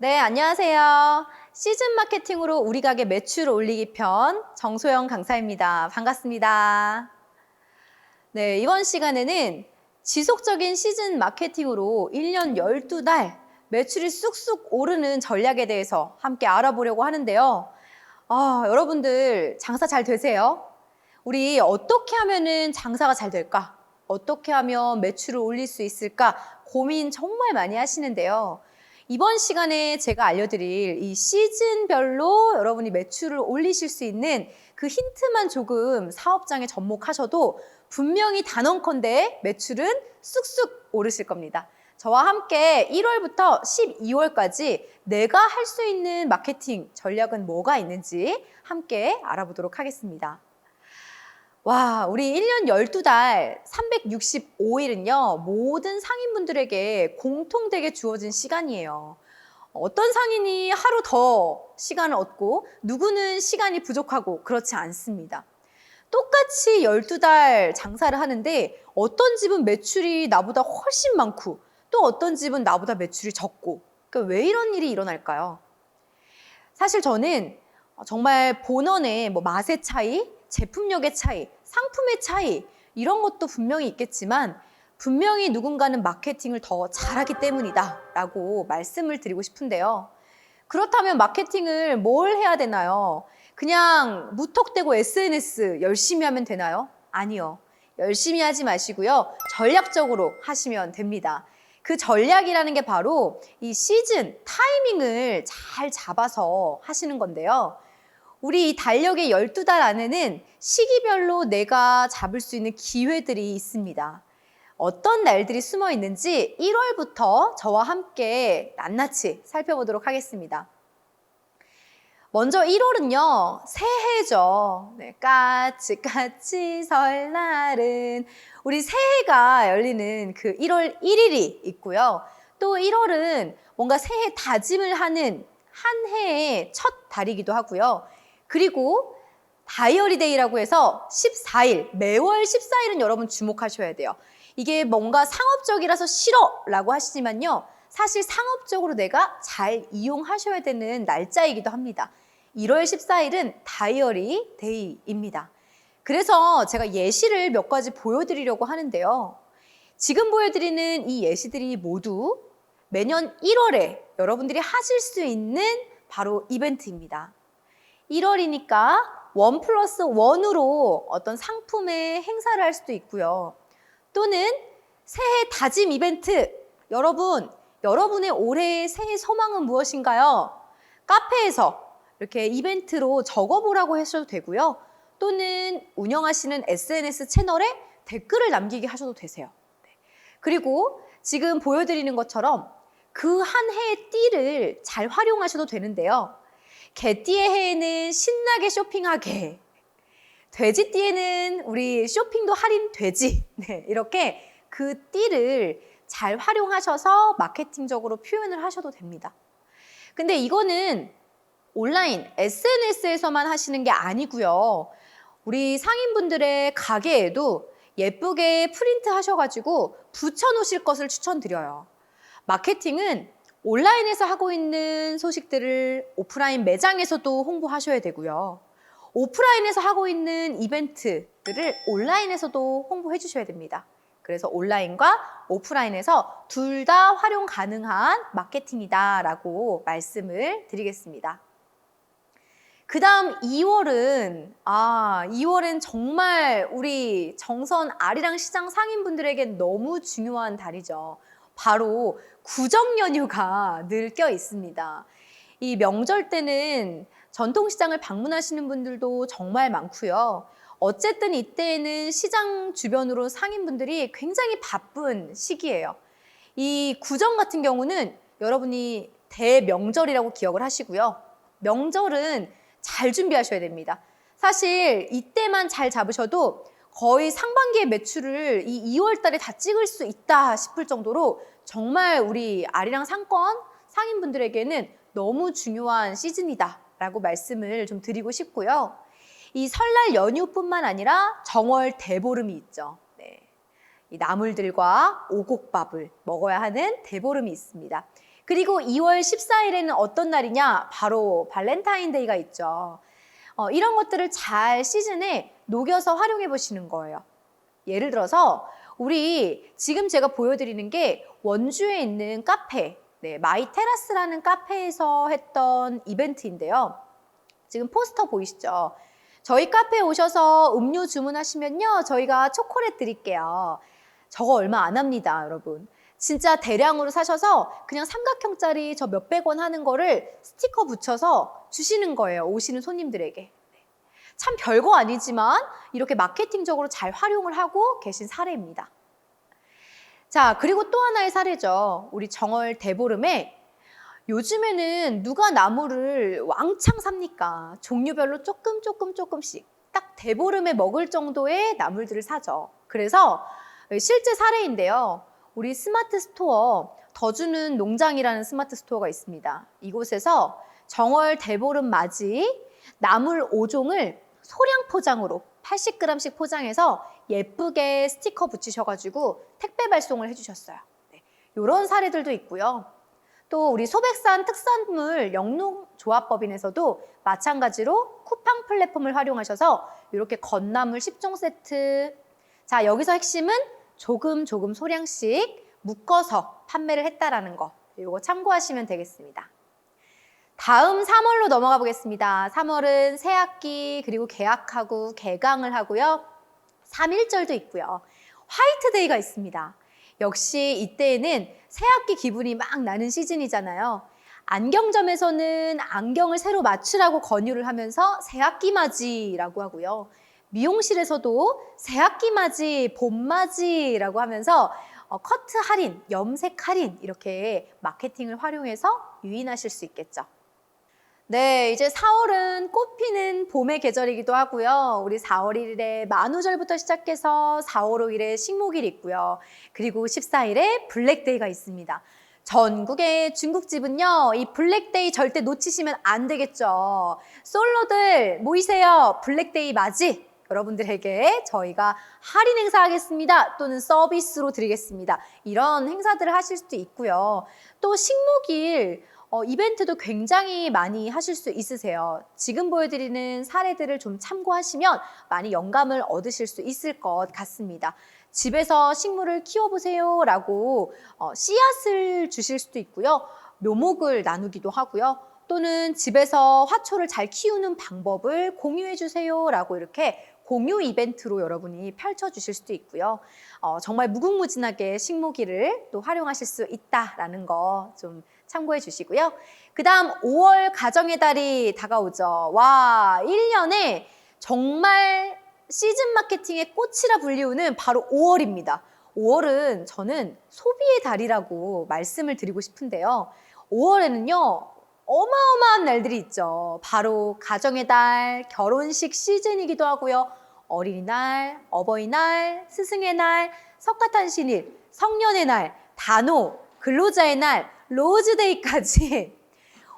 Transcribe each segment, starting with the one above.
네, 안녕하세요. 시즌 마케팅으로 우리 가게 매출 올리기 편 정소영 강사입니다. 반갑습니다. 네, 이번 시간에는 지속적인 시즌 마케팅으로 1년 12달 매출이 쑥쑥 오르는 전략에 대해서 함께 알아보려고 하는데요. 여러분들 장사 잘 되세요? 우리 어떻게 하면은 장사가 잘 될까? 어떻게 하면 매출을 올릴 수 있을까? 고민 정말 많이 하시는데요. 이번 시간에 제가 알려드릴 이 시즌별로 여러분이 매출을 올리실 수 있는 그 힌트만 조금 사업장에 접목하셔도 분명히 단언컨대 매출은 쑥쑥 오르실 겁니다. 저와 함께 1월부터 12월까지 내가 할 수 있는 마케팅 전략은 뭐가 있는지 함께 알아보도록 하겠습니다. 와, 우리 1년 12달 365일은요, 모든 상인분들에게 공통되게 주어진 시간이에요. 어떤 상인이 하루 더 시간을 얻고 누구는 시간이 부족하고 그렇지 않습니다. 똑같이 12달 장사를 하는데 어떤 집은 매출이 나보다 훨씬 많고 또 어떤 집은 나보다 매출이 적고 그러니까 왜 이런 일이 일어날까요? 사실 저는 정말 본원의 맛의 차이, 제품력의 차이, 상품의 차이 이런 것도 분명히 있겠지만 분명히 누군가는 마케팅을 더 잘하기 때문이다 라고 말씀을 드리고 싶은데요. 그렇다면 마케팅을 뭘 해야 되나요? 그냥 무턱대고 SNS 열심히 하면 되나요? 아니요. 열심히 하지 마시고요. 전략적으로 하시면 됩니다. 그 전략이라는 게 바로 이 시즌, 타이밍을 잘 잡아서 하시는 건데요. 우리 이 달력의 12달 안에는 시기별로 내가 잡을 수 있는 기회들이 있습니다. 어떤 날들이 숨어 있는지 1월부터 저와 함께 낱낱이 살펴보도록 하겠습니다. 먼저 1월은요, 새해죠. 네, 까치까치 설날은 우리 새해가 열리는 그 1월 1일이 있고요. 또 1월은 뭔가 새해 다짐을 하는 한 해의 첫 달이기도 하고요. 그리고 다이어리 데이라고 해서 14일, 매월 14일은 여러분 주목하셔야 돼요. 이게 뭔가 상업적이라서 싫어 라고 하시지만요. 사실 상업적으로 내가 잘 이용하셔야 되는 날짜이기도 합니다. 1월 14일은 다이어리 데이입니다. 그래서 제가 예시를 몇 가지 보여드리려고 하는데요. 지금 보여드리는 이 예시들이 모두 매년 1월에 여러분들이 하실 수 있는 바로 이벤트입니다. 1월이니까 1+1으로 어떤 상품의 행사를 할 수도 있고요. 또는 새해 다짐 이벤트. 여러분의 올해의 새해 소망은 무엇인가요? 카페에서 이렇게 이벤트로 적어보라고 하셔도 되고요. 또는 운영하시는 SNS 채널에 댓글을 남기게 하셔도 되세요. 그리고 지금 보여드리는 것처럼 그 한 해의 띠를 잘 활용하셔도 되는데요. 개띠의 해에는 신나게 쇼핑하게, 돼지띠에는 우리 쇼핑도 할인되지. 네, 이렇게 그 띠를 잘 활용하셔서 마케팅적으로 표현을 하셔도 됩니다. 근데 이거는 온라인, SNS에서만 하시는 게 아니고요. 우리 상인분들의 가게에도 예쁘게 프린트 하셔가지고 붙여놓으실 것을 추천드려요. 마케팅은 온라인에서 하고 있는 소식들을 오프라인 매장에서도 홍보하셔야 되고요. 오프라인에서 하고 있는 이벤트들을 온라인에서도 홍보해 주셔야 됩니다. 그래서 온라인과 오프라인에서 둘 다 활용 가능한 마케팅이다라고 말씀을 드리겠습니다. 그 다음 2월은 정말 우리 정선 아리랑 시장 상인분들에게 너무 중요한 달이죠. 바로 구정 연휴가 늘 껴 있습니다. 이 명절 때는 전통시장을 방문하시는 분들도 정말 많고요. 어쨌든 이때에는 시장 주변으로 상인분들이 굉장히 바쁜 시기예요. 이 구정 같은 경우는 여러분이 대명절이라고 기억을 하시고요. 명절은 잘 준비하셔야 됩니다. 사실 이때만 잘 잡으셔도 거의 상반기의 매출을 이 2월 달에 다 찍을 수 있다 싶을 정도로 정말 우리 아리랑 상권 상인분들에게는 너무 중요한 시즌이다 라고 말씀을 좀 드리고 싶고요. 이 설날 연휴뿐만 아니라 정월 대보름이 있죠. 네. 이 나물들과 오곡밥을 먹어야 하는 대보름이 있습니다. 그리고 2월 14일에는 어떤 날이냐? 바로 발렌타인데이가 있죠. 이런 것들을 잘 시즌에 녹여서 활용해 보시는 거예요. 예를 들어서 우리 지금 제가 보여드리는 게 원주에 있는 카페, 네, 마이테라스라는 카페에서 했던 이벤트인데요. 지금 포스터 보이시죠? 저희 카페에 오셔서 음료 주문하시면요, 저희가 초콜릿 드릴게요. 저거 얼마 안 합니다, 여러분. 진짜 대량으로 사셔서 그냥 삼각형짜리 저 몇백 원 하는 거를 스티커 붙여서 주시는 거예요, 오시는 손님들에게. 참 별거 아니지만 이렇게 마케팅적으로 잘 활용을 하고 계신 사례입니다. 자, 그리고 또 하나의 사례죠. 우리 정월 대보름에 요즘에는 누가 나물을 왕창 삽니까? 종류별로 조금씩 딱 대보름에 먹을 정도의 나물들을 사죠. 그래서 실제 사례인데요. 우리 스마트 스토어 더주는 농장이라는 스마트 스토어가 있습니다. 이곳에서 정월 대보름 맞이 나물 5종을 소량 포장으로 80g씩 포장해서 예쁘게 스티커 붙이셔가지고 택배 발송을 해주셨어요. 네, 이런 사례들도 있고요. 또 우리 소백산 특산물 영농조합법인에서도 마찬가지로 쿠팡 플랫폼을 활용하셔서 이렇게 건나물 10종 세트. 자, 여기서 핵심은 조금 소량씩 묶어서 판매를 했다라는 거. 이거 참고하시면 되겠습니다. 다음 3월로 넘어가 보겠습니다. 3월은 새학기 그리고 개학하고 개강을 하고요. 3.1절도 있고요. 화이트데이가 있습니다. 역시 이때에는 새학기 기분이 막 나는 시즌이잖아요. 안경점에서는 안경을 새로 맞추라고 권유를 하면서 새학기 맞이라고 하고요. 미용실에서도 새학기 맞이, 봄 맞이라고 하면서 커트 할인, 염색 할인 이렇게 마케팅을 활용해서 유인하실 수 있겠죠. 네, 이제 4월은 꽃 피는 봄의 계절이기도 하고요. 우리 4월 1일에 만우절부터 시작해서 4월 5일에 식목일이 있고요. 그리고 14일에 블랙데이가 있습니다. 전국의 중국집은요, 이 블랙데이 절대 놓치시면 안 되겠죠. 솔로들 모이세요. 블랙데이 맞이. 여러분들에게 저희가 할인 행사하겠습니다. 또는 서비스로 드리겠습니다. 이런 행사들을 하실 수도 있고요. 또 식목일 이벤트도 굉장히 많이 하실 수 있으세요. 지금 보여드리는 사례들을 좀 참고하시면 많이 영감을 얻으실 수 있을 것 같습니다. 집에서 식물을 키워보세요 라고 씨앗을 주실 수도 있고요. 묘목을 나누기도 하고요. 또는 집에서 화초를 잘 키우는 방법을 공유해 주세요 라고 이렇게 공유 이벤트로 여러분이 펼쳐주실 수도 있고요. 정말 무궁무진하게 식목일을 또 활용하실 수 있다라는 거 좀 참고해 주시고요. 그 다음 5월 가정의 달이 다가오죠. 와, 1년에 정말 시즌 마케팅의 꽃이라 불리우는 바로 5월입니다. 5월은 저는 소비의 달이라고 말씀을 드리고 싶은데요. 5월에는요. 어마어마한 날들이 있죠. 바로 가정의 달, 결혼식 시즌이기도 하고요. 어린이날, 어버이날, 스승의 날, 석가탄신일, 성년의 날, 단오, 근로자의 날, 로즈데이까지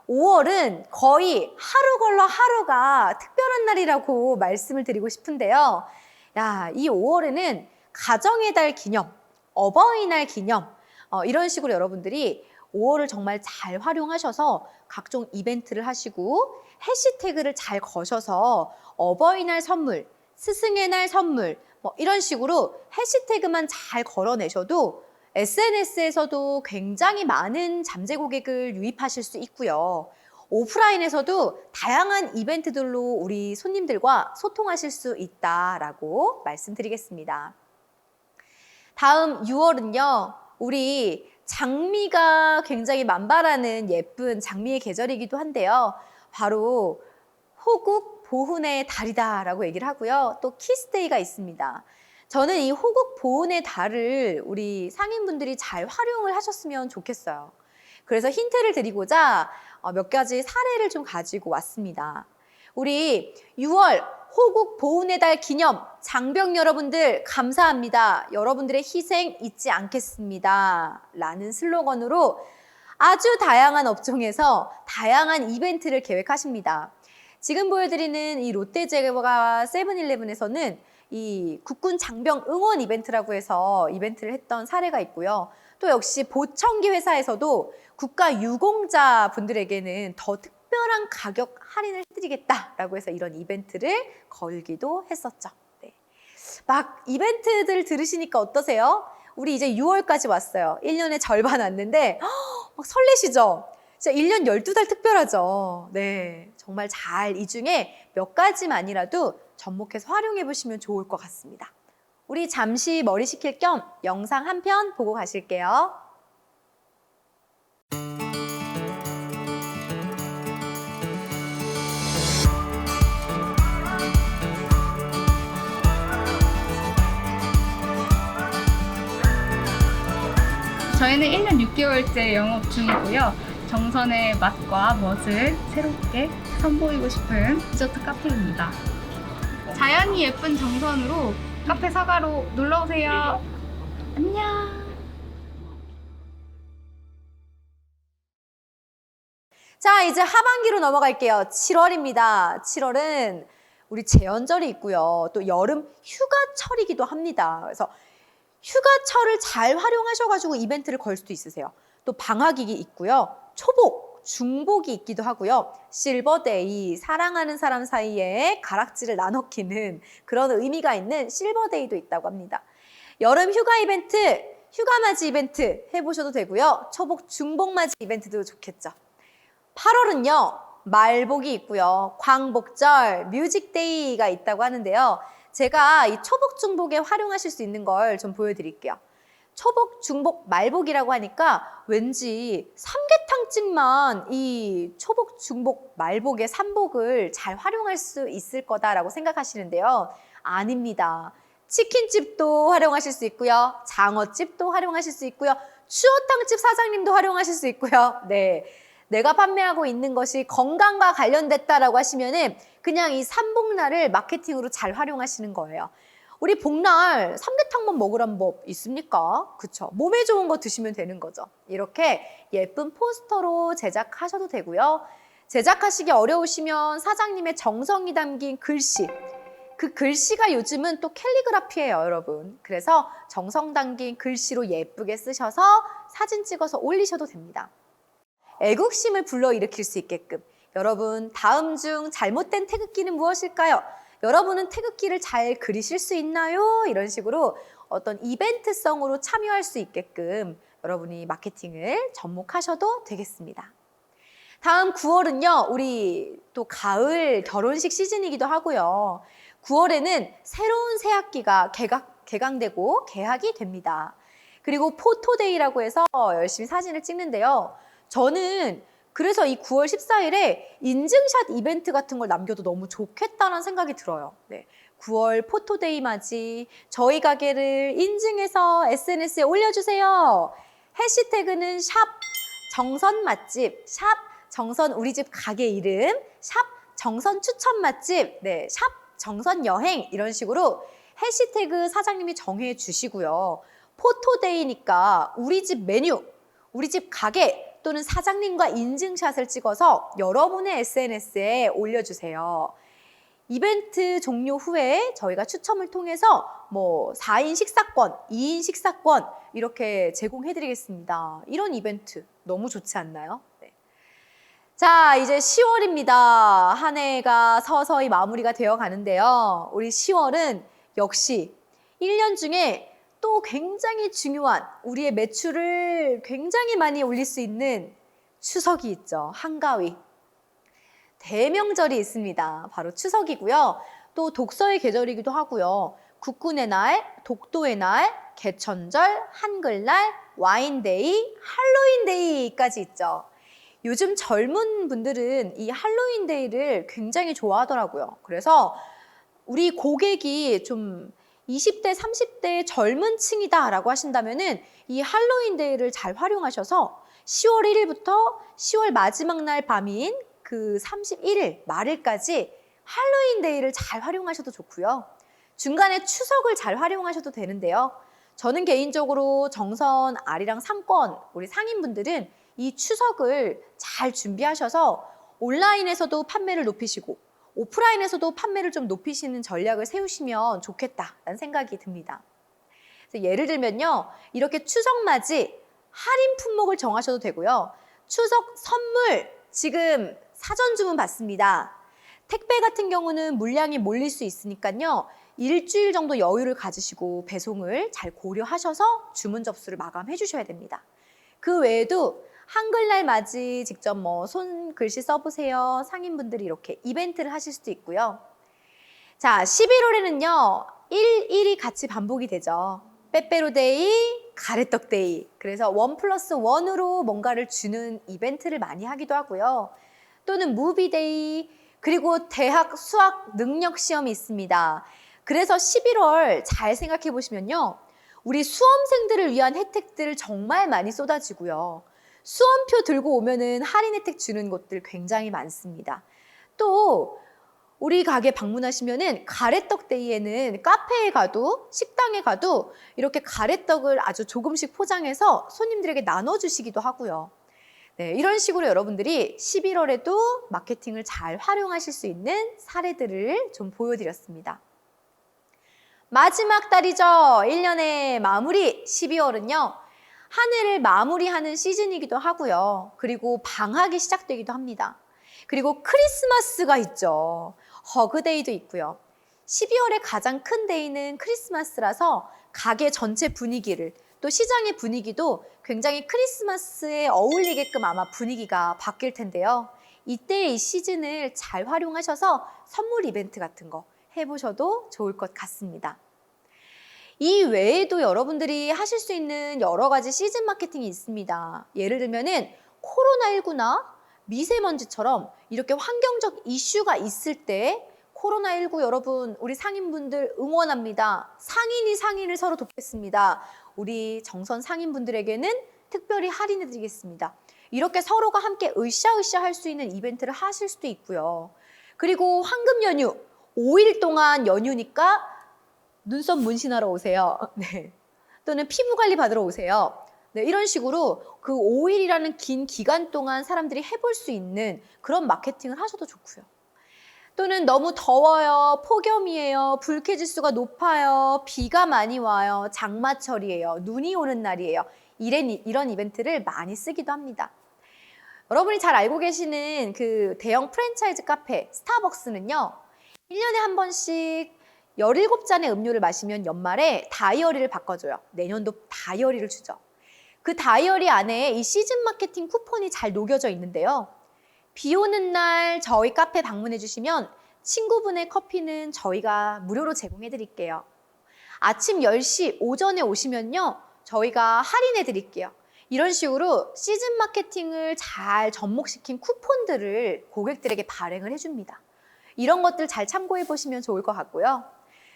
5월은 거의 하루 걸러 하루가 특별한 날이라고 말씀을 드리고 싶은데요. 야, 이 5월에는 가정의 달 기념, 어버이날 기념 이런 식으로 여러분들이 5월을 정말 잘 활용하셔서 각종 이벤트를 하시고 해시태그를 잘 거셔서 어버이날 선물, 스승의 날 선물 이런 식으로 해시태그만 잘 걸어내셔도 SNS에서도 굉장히 많은 잠재 고객을 유입하실 수 있고요. 오프라인에서도 다양한 이벤트들로 우리 손님들과 소통하실 수 있다라고 말씀드리겠습니다. 다음 6월은요. 우리 장미가 굉장히 만발하는 예쁜 장미의 계절이기도 한데요. 바로 호국 보훈의 달이다라고 얘기를 하고요. 또 키스데이가 있습니다. 저는 이 호국 보훈의 달을 우리 상인분들이 잘 활용을 하셨으면 좋겠어요. 그래서 힌트를 드리고자 몇 가지 사례를 좀 가지고 왔습니다. 우리 6월 호국 보훈의 달 기념 장병 여러분들 감사합니다. 여러분들의 희생 잊지 않겠습니다. 라는 슬로건으로 아주 다양한 업종에서 다양한 이벤트를 계획하십니다. 지금 보여드리는 이 롯데제과와 세븐일레븐에서는 이 국군 장병 응원 이벤트라고 해서 이벤트를 했던 사례가 있고요. 또 역시 보청기 회사에서도 국가 유공자 분들에게는 더 특별한 가격 할인을 해드리겠다라고 해서 이런 이벤트를 걸기도 했었죠. 네. 막 이벤트들 들으시니까 어떠세요? 우리 이제 6월까지 왔어요. 1년의 절반 왔는데 막 설레시죠? 진짜 1년 12달 특별하죠. 네, 정말 잘 이 중에 몇 가지만이라도 접목해서 활용해 보시면 좋을 것 같습니다. 우리 잠시 머리 식힐 겸 영상 한 편 보고 가실게요. 저희는 1년 6개월째 영업 중이고요. 정선의 맛과 멋을 새롭게 선보이고 싶은 디저트 카페입니다. 자연이 예쁜 정선으로 카페 사과로 놀러오세요. 안녕. 자, 이제 하반기로 넘어갈게요. 7월입니다. 7월은 우리 제헌절이 있고요. 또 여름 휴가철이기도 합니다. 그래서 휴가철을 잘 활용하셔가지고 이벤트를 걸 수도 있으세요. 또 방학이 있고요. 초복, 중복이 있기도 하고요. 실버데이, 사랑하는 사람 사이에 가락지를 나눠 끼는 그런 의미가 있는 실버데이도 있다고 합니다. 여름 휴가 이벤트, 휴가맞이 이벤트 해보셔도 되고요. 초복, 중복맞이 이벤트도 좋겠죠. 8월은요, 말복이 있고요. 광복절, 뮤직데이가 있다고 하는데요. 제가 이 초복, 중복에 활용하실 수 있는 걸 좀 보여드릴게요. 초복, 중복, 말복이라고 하니까 왠지 삼계탕집만 이 초복, 중복, 말복의 삼복을 잘 활용할 수 있을 거다라고 생각하시는데요. 아닙니다. 치킨집도 활용하실 수 있고요. 장어집도 활용하실 수 있고요. 추어탕집 사장님도 활용하실 수 있고요. 네. 내가 판매하고 있는 것이 건강과 관련됐다라고 하시면은 그냥 이 삼복날을 마케팅으로 잘 활용하시는 거예요. 우리 복날 삼계탕만 먹으란 법 있습니까? 그쵸? 몸에 좋은 거 드시면 되는 거죠. 이렇게 예쁜 포스터로 제작하셔도 되고요. 제작하시기 어려우시면 사장님의 정성이 담긴 글씨, 그 글씨가 요즘은 또 캘리그라피예요, 여러분. 그래서 정성 담긴 글씨로 예쁘게 쓰셔서 사진 찍어서 올리셔도 됩니다. 애국심을 불러일으킬 수 있게끔 여러분, 다음 중 잘못된 태극기는 무엇일까요? 여러분은 태극기를 잘 그리실 수 있나요? 이런 식으로 어떤 이벤트성으로 참여할 수 있게끔 여러분이 마케팅을 접목하셔도 되겠습니다. 다음 9월은요, 우리 또 가을 결혼식 시즌이기도 하고요. 9월에는 새로운 새학기가 개강되고 개학이 됩니다. 그리고 포토데이라고 해서 열심히 사진을 찍는데요. 저는 그래서 이 9월 14일에 인증샷 이벤트 같은 걸 남겨도 너무 좋겠다는 생각이 들어요. 네. 9월 포토데이 맞이 저희 가게를 인증해서 SNS에 올려주세요. 해시태그는 샵 정선 맛집, 샵 정선 우리 집 가게 이름, 샵 정선 추천 맛집, 네, 샵 정선 여행 이런 식으로 해시태그 사장님이 정해 주시고요. 포토데이니까 우리 집 메뉴, 우리 집 가게 또는 사장님과 인증샷을 찍어서 여러분의 SNS에 올려주세요. 이벤트 종료 후에 저희가 추첨을 통해서 뭐 4인 식사권, 2인 식사권 이렇게 제공해드리겠습니다. 이런 이벤트 너무 좋지 않나요? 네. 자, 이제 10월입니다. 한 해가 서서히 마무리가 되어 가는데요. 우리 10월은 역시 1년 중에 또 굉장히 중요한 우리의 매출을 굉장히 많이 올릴 수 있는 추석이 있죠. 한가위. 대명절이 있습니다. 바로 추석이고요. 또 독서의 계절이기도 하고요. 국군의 날, 독도의 날, 개천절, 한글날, 와인데이, 할로윈데이까지 있죠. 요즘 젊은 분들은 이 할로윈데이를 굉장히 좋아하더라고요. 그래서 우리 고객이 좀 20대, 30대 젊은 층이다라고 하신다면은 이 할로윈데이를 잘 활용하셔서 10월 1일부터 10월 마지막 날 밤인 그 31일 말일까지 할로윈데이를 잘 활용하셔도 좋고요. 중간에 추석을 잘 활용하셔도 되는데요. 저는 개인적으로 정선, 아리랑 상권, 우리 상인분들은 이 추석을 잘 준비하셔서 온라인에서도 판매를 높이시고 오프라인에서도 판매를 좀 높이시는 전략을 세우시면 좋겠다라는 생각이 듭니다. 그래서 예를 들면요. 이렇게 추석 맞이 할인 품목을 정하셔도 되고요. 추석 선물 지금 사전 주문 받습니다. 택배 같은 경우는 물량이 몰릴 수 있으니까요. 일주일 정도 여유를 가지시고 배송을 잘 고려하셔서 주문 접수를 마감해 주셔야 됩니다. 그 외에도 한글날 맞이 직접 손글씨 써보세요. 상인분들이 이렇게 이벤트를 하실 수도 있고요. 자, 11월에는요. 1일이 같이 반복이 되죠. 빼빼로데이, 가래떡데이. 그래서 1+1으로 뭔가를 주는 이벤트를 많이 하기도 하고요. 또는 무비데이, 그리고 대학 수학 능력 시험이 있습니다. 그래서 11월 잘 생각해 보시면요. 우리 수험생들을 위한 혜택들 정말 많이 쏟아지고요. 수험표 들고 오면은 할인 혜택 주는 곳들 굉장히 많습니다. 또 우리 가게 방문하시면은 가래떡 데이에는 카페에 가도 식당에 가도 이렇게 가래떡을 아주 조금씩 포장해서 손님들에게 나눠주시기도 하고요. 네, 이런 식으로 여러분들이 11월에도 마케팅을 잘 활용하실 수 있는 사례들을 좀 보여드렸습니다. 마지막 달이죠. 1년의 마무리 12월은요. 한 해를 마무리하는 시즌이기도 하고요. 그리고 방학이 시작되기도 합니다. 그리고 크리스마스가 있죠. 허그데이도 있고요. 12월의 가장 큰 데이는 크리스마스라서 가게 전체 분위기를 또 시장의 분위기도 굉장히 크리스마스에 어울리게끔 아마 분위기가 바뀔 텐데요. 이때 이 시즌을 잘 활용하셔서 선물 이벤트 같은 거 해보셔도 좋을 것 같습니다. 이 외에도 여러분들이 하실 수 있는 여러 가지 시즌 마케팅이 있습니다. 예를 들면은 코로나19나 미세먼지처럼 이렇게 환경적 이슈가 있을 때 코로나19 여러분 우리 상인분들 응원합니다. 상인이 상인을 서로 돕겠습니다. 우리 정선 상인분들에게는 특별히 할인해 드리겠습니다. 이렇게 서로가 함께 으쌰으쌰 할 수 있는 이벤트를 하실 수도 있고요. 그리고 황금 연휴 5일 동안 연휴니까 눈썹 문신하러 오세요. 네. 또는 피부 관리 받으러 오세요. 네, 이런 식으로 그 5일이라는 긴 기간 동안 사람들이 해볼 수 있는 그런 마케팅을 하셔도 좋고요. 또는 너무 더워요, 폭염이에요, 불쾌지수가 높아요, 비가 많이 와요, 장마철이에요, 눈이 오는 날이에요. 이런 이벤트를 많이 쓰기도 합니다. 여러분이 잘 알고 계시는 그 대형 프랜차이즈 카페 스타벅스는요. 1년에 한 번씩 17잔의 음료를 마시면 연말에 다이어리를 바꿔줘요. 내년도 다이어리를 주죠. 그 다이어리 안에 이 시즌 마케팅 쿠폰이 잘 녹여져 있는데요. 비 오는 날 저희 카페 방문해 주시면 친구분의 커피는 저희가 무료로 제공해 드릴게요. 아침 10시 오전에 오시면요. 저희가 할인해 드릴게요. 이런 식으로 시즌 마케팅을 잘 접목시킨 쿠폰들을 고객들에게 발행을 해줍니다. 이런 것들 잘 참고해 보시면 좋을 것 같고요.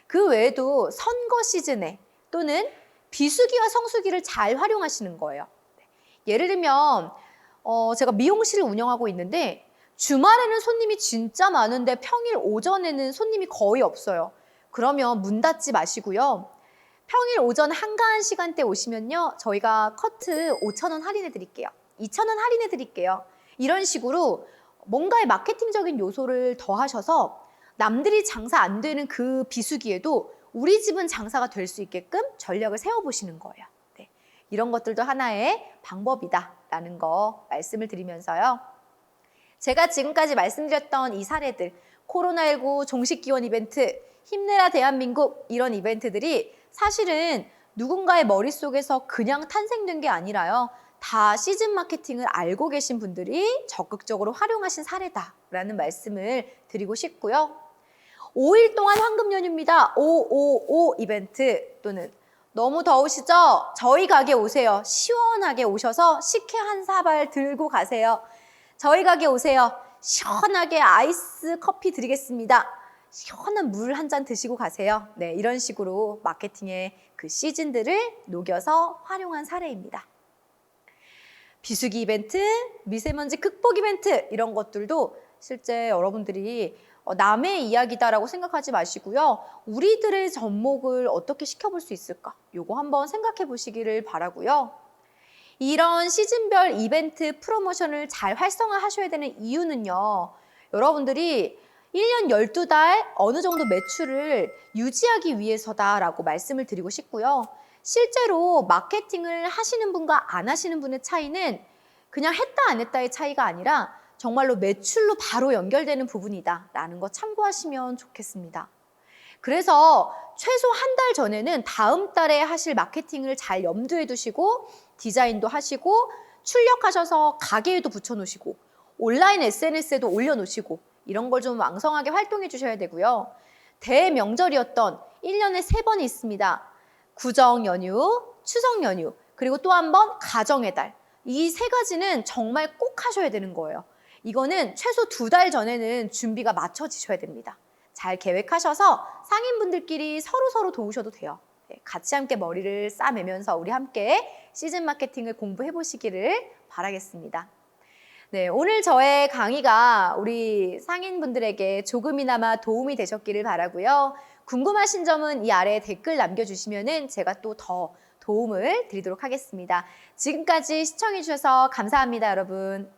그 외에도 선거 시즌에 또는 비수기와 성수기를 잘 활용하시는 거예요. 예를 들면 제가 미용실을 운영하고 있는데 주말에는 손님이 진짜 많은데 평일 오전에는 손님이 거의 없어요. 그러면 문 닫지 마시고요. 평일 오전 한가한 시간대 오시면요. 저희가 커트 5,000원 할인해 드릴게요. 2,000원 할인해 드릴게요. 이런 식으로 뭔가의 마케팅적인 요소를 더하셔서 남들이 장사 안 되는 그 비수기에도 우리 집은 장사가 될 수 있게끔 전략을 세워보시는 거예요. 네. 이런 것들도 하나의 방법이다라는 거 말씀을 드리면서요. 제가 지금까지 말씀드렸던 이 사례들, 코로나19 종식 기원 이벤트, 힘내라 대한민국 이런 이벤트들이 사실은 누군가의 머릿속에서 그냥 탄생된 게 아니라요. 다 시즌 마케팅을 알고 계신 분들이 적극적으로 활용하신 사례다라는 말씀을 드리고 싶고요. 5일 동안 황금 연휴입니다. 555 이벤트 또는 너무 더우시죠? 저희 가게 오세요. 시원하게 오셔서 식혜 한 사발 들고 가세요. 저희 가게 오세요. 시원하게 아이스 커피 드리겠습니다. 시원한 물 한 잔 드시고 가세요. 네, 이런 식으로 마케팅의 그 시즌들을 녹여서 활용한 사례입니다. 비수기 이벤트, 미세먼지 극복 이벤트 이런 것들도 실제 여러분들이 남의 이야기다라고 생각하지 마시고요. 우리들의 접목을 어떻게 시켜볼 수 있을까? 요거 한번 생각해 보시기를 바라고요. 이런 시즌별 이벤트 프로모션을 잘 활성화하셔야 되는 이유는요. 여러분들이 1년 12달 어느 정도 매출을 유지하기 위해서다라고 말씀을 드리고 싶고요. 실제로 마케팅을 하시는 분과 안 하시는 분의 차이는 그냥 했다 안 했다의 차이가 아니라 정말로 매출로 바로 연결되는 부분이다라는 거 참고하시면 좋겠습니다. 그래서 최소 한 달 전에는 다음 달에 하실 마케팅을 잘 염두에 두시고 디자인도 하시고 출력하셔서 가게에도 붙여놓으시고 온라인 SNS에도 올려놓으시고 이런 걸 좀 왕성하게 활동해 주셔야 되고요. 대명절이었던 1년에 3번이 있습니다. 구정 연휴, 추석 연휴, 그리고 또 한 번 가정의 달. 이 3가지는 정말 꼭 하셔야 되는 거예요. 이거는 최소 2달 전에는 준비가 맞춰지셔야 됩니다. 잘 계획하셔서 상인분들끼리 서로 도우셔도 돼요. 네, 같이 함께 머리를 싸매면서 우리 함께 시즌 마케팅을 공부해 보시기를 바라겠습니다. 네, 오늘 저의 강의가 우리 상인분들에게 조금이나마 도움이 되셨기를 바라고요. 궁금하신 점은 이 아래에 댓글 남겨주시면 제가 또 더 도움을 드리도록 하겠습니다. 지금까지 시청해 주셔서 감사합니다, 여러분.